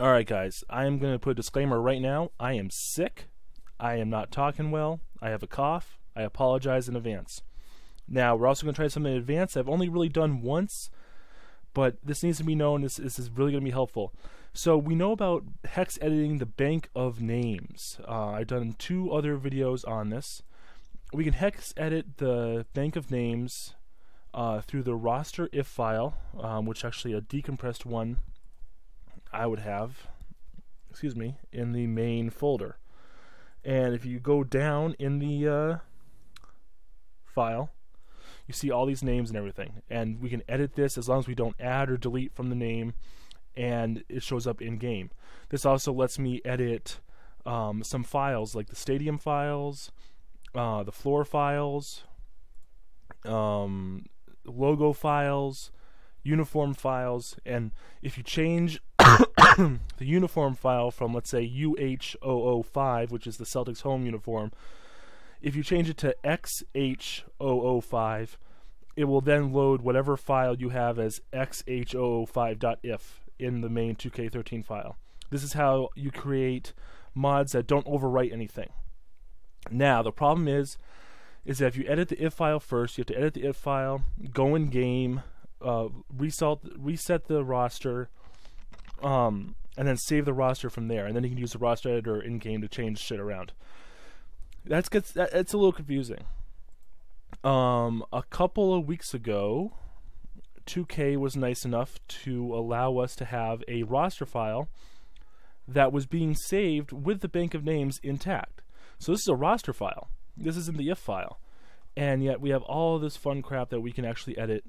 Alright guys, I am going to put a disclaimer right now. I am sick. I am not talking well. I have a cough. I apologize in advance. Now, we're also going to try something in advance I've only really done once, but this needs to be known. This is really going to be helpful. So we know about hex editing the bank of names. I've done 2 other videos on this. We can hex edit the bank of names through the roster if file, which actually a decompressed one I would have, in the main folder. And if you go down in the file, you see all these names and everything. And we can edit this as long as we don't add or delete from the name, and it shows up in game. This also lets me edit some files like the stadium files, the floor files, logo files, uniform files, and if you change the uniform file from, let's say, UH005, which is the Celtics home uniform, if you change it to XH005, it will then load whatever file you have as XH005.if in the main 2K13 file. This is how you create mods that don't overwrite anything. Now, the problem is that if you edit the if file first, you have to edit the if file, go in game, reset the roster, and then save the roster from there, and then you can use the roster editor in game to change shit around. It's a little confusing. A couple of weeks ago, 2K was nice enough to allow us to have a roster file that was being saved with the bank of names intact. So this is a roster file. This isn't the if file, and yet we have all this fun crap that we can actually edit,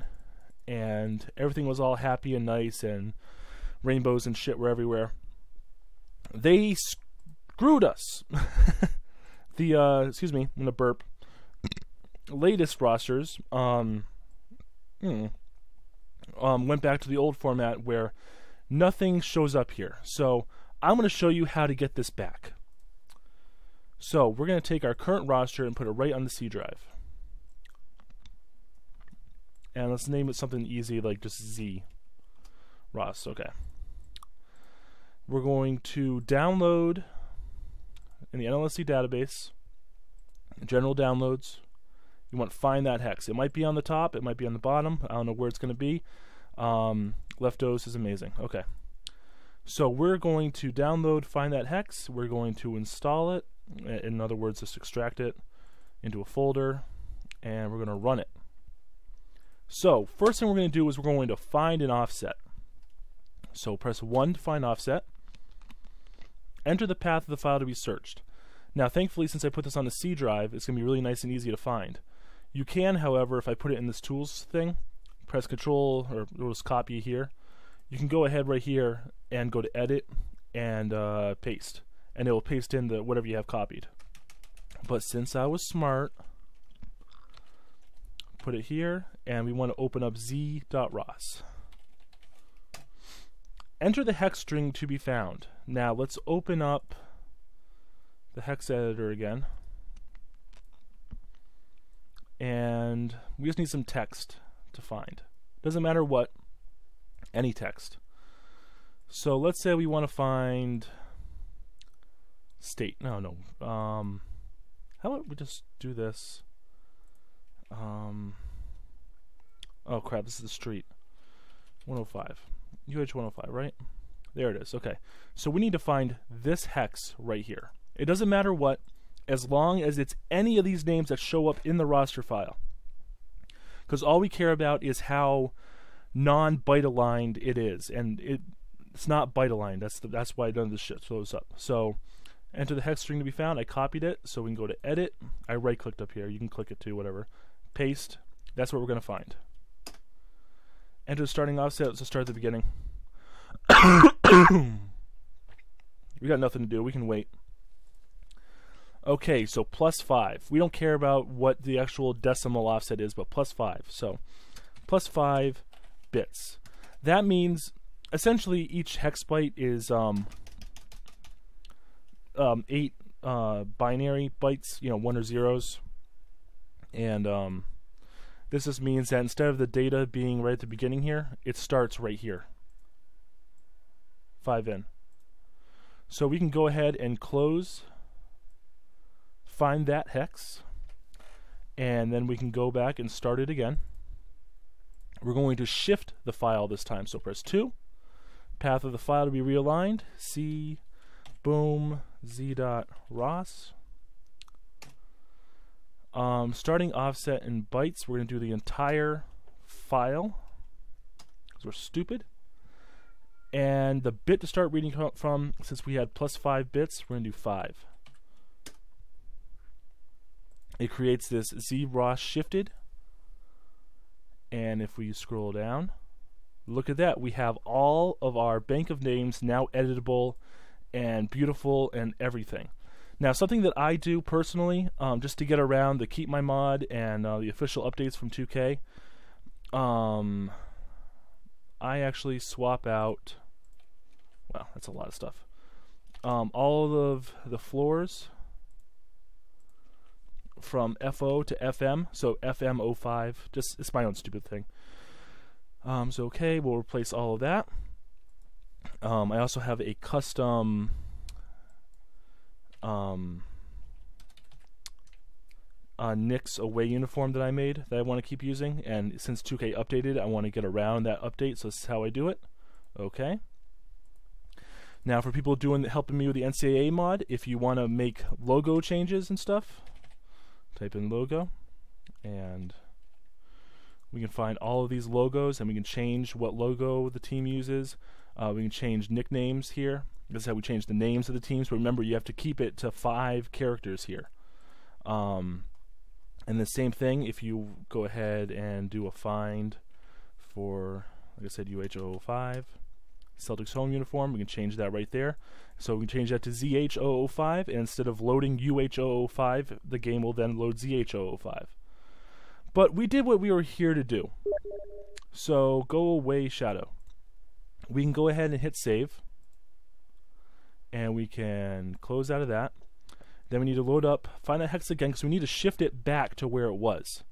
and everything was all happy and nice, and rainbows and shit were everywhere. They screwed us. Excuse me, I'm gonna burp. Latest rosters went back to the old format where nothing shows up here. So I'm gonna show you how to get this back. So we're gonna take our current roster and put it right on the C drive. And let's name it something easy like just Z. Ross, okay. We're going to download in the NLSC database, general downloads. You want to find that hex. It might be on the top, it might be on the bottom. I don't know where it's going to be. Leftos is amazing. Okay. So we're going to download, find that hex. We're going to install it. In other words, just extract it into a folder, and we're going to run it. So first thing we're going to do is we're going to find an offset. So press 1 to find offset. Enter the path of the file to be searched. Now thankfully, since I put this on the C drive, it's going to be really nice and easy to find. You can, however, if I put it in this tools thing, press Control, or just copy here, you can go ahead right here and go to edit and paste. And it will paste in the whatever you have copied. But since I was smart, put it here, and we want to open up z.ros. Enter the hex string to be found. Now let's open up the hex editor again. And we just need some text to find. Doesn't matter what, any text. So let's say we want to find state. No. How about we just do this? Oh crap, this is the street. 105. UH105, right? There it is. Okay. So we need to find this hex right here. It doesn't matter what, as long as it's any of these names that show up in the roster file. Because all we care about is how non-byte aligned it is, and it's not byte aligned. That's why none of this shit shows up. So enter the hex string to be found. I copied it, so we can go to edit. I right-clicked up here. You can click it too, whatever. Paste. That's what we're going to find. Enter the starting offset. Let's just start at the beginning. We got nothing to do. We can wait. Okay, so +5. We don't care about what the actual decimal offset is, but +5. So +5 bits. That means essentially each hex byte is 8 binary bytes, 1 or zeros. And this just means that instead of the data being right at the beginning here, it starts right here. 5 in. So we can go ahead and close, find that hex, and then we can go back and start it again. We're going to shift the file this time, so press 2. Path of the file to be realigned, C, boom, z.ros. Starting offset in bytes, we're going to do the entire file, because we're stupid. And the bit to start reading from, since we had +5 bits, we're going to do 5. It creates this z.ros shifted. And if we scroll down, look at that. We have all of our bank of names now editable and beautiful and everything. Now, something that I do personally, just to get around the keep my mod and the official updates from 2K, I actually swap out, well, that's a lot of stuff, all of the floors from FO to FM, so FM05, just, it's my own stupid thing. So okay, we'll replace all of that. I also have a custom Nix away uniform that I made that I want to keep using, and since 2K updated, I want to get around that update, so this is how I do it. Okay. Now for people helping me with the NCAA mod, if you want to make logo changes and stuff, type in logo, and we can find all of these logos, and we can change what logo the team uses. We can change nicknames here. This is how we change the names of the teams, but remember, you have to keep it to 5 characters here. And the same thing, if you go ahead and do a find for, like I said, UH005, Celtics home uniform, we can change that right there. So we can change that to ZH005, and instead of loading UH005, the game will then load ZH005. But we did what we were here to do. So go away, Shadow. We can go ahead and hit save, and we can close out of that. Then we need to load up, find that hex again, because we need to shift it back to where it was.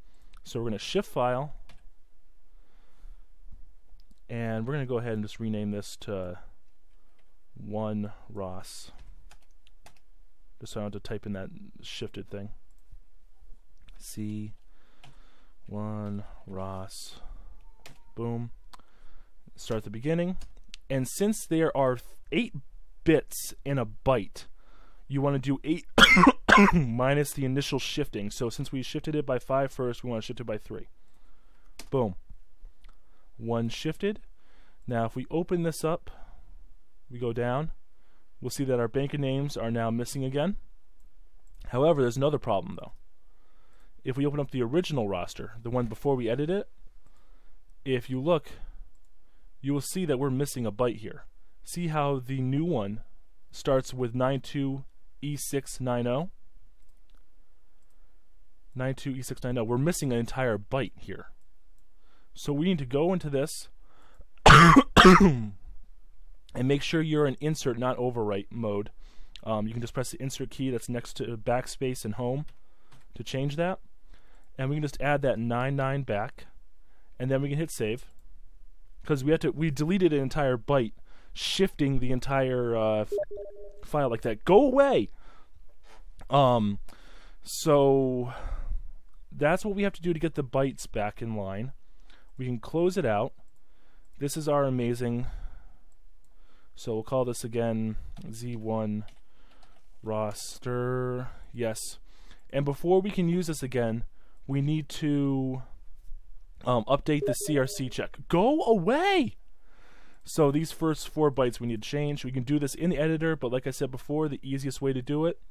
So we're going to shift file, and we're going to go ahead and just rename this to 1 ROS, just so I don't have to type in that shifted thing. C 1 ROS, boom. Start at the beginning, and since there are 8 bits in a byte, you want to do 8 minus the initial shifting. So since we shifted it by 5 first, we want to shift it by 3. Boom. 1 shifted. Now if we open this up, we go down, we'll see that our bank of names are now missing again. However, there's another problem though. If we open up the original roster, the one before we edit it, if you look, you will see that we're missing a byte here. See how the new one starts with 92E690? 92E690. We're missing an entire byte here. So we need to go into this and make sure you're in insert, not overwrite mode. You can just press the insert key that's next to backspace and home to change that. And we can just add that 99 back, and then we can hit save. Because we deleted an entire byte, shifting the entire file like that. Go away! So that's what we have to do to get the bytes back in line. We can close it out. This is our amazing, so we'll call this again Z1 roster. Yes. And before we can use this again, we need to update the CRC check. Go away! So these first 4 bytes we need to change. We can do this in the editor, but like I said before, the easiest way to do it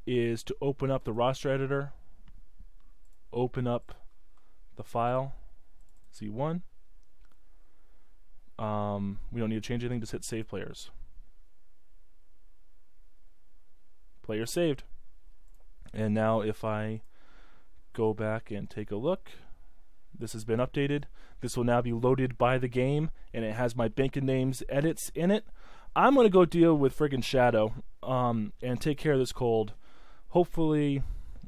is to open up the roster editor, open up the file, Z1. We don't need to change anything, just hit save players. Player saved. And now if I go back and take a look, this has been updated. This will now be loaded by the game, and it has my bank of names edits in it. I'm going to go deal with friggin' Shadow and take care of this cold. Hopefully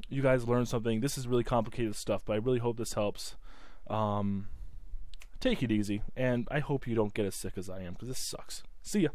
you guys learned something. This is really complicated stuff, but I really hope this helps. Take it easy, and I hope you don't get as sick as I am, because this sucks. See ya.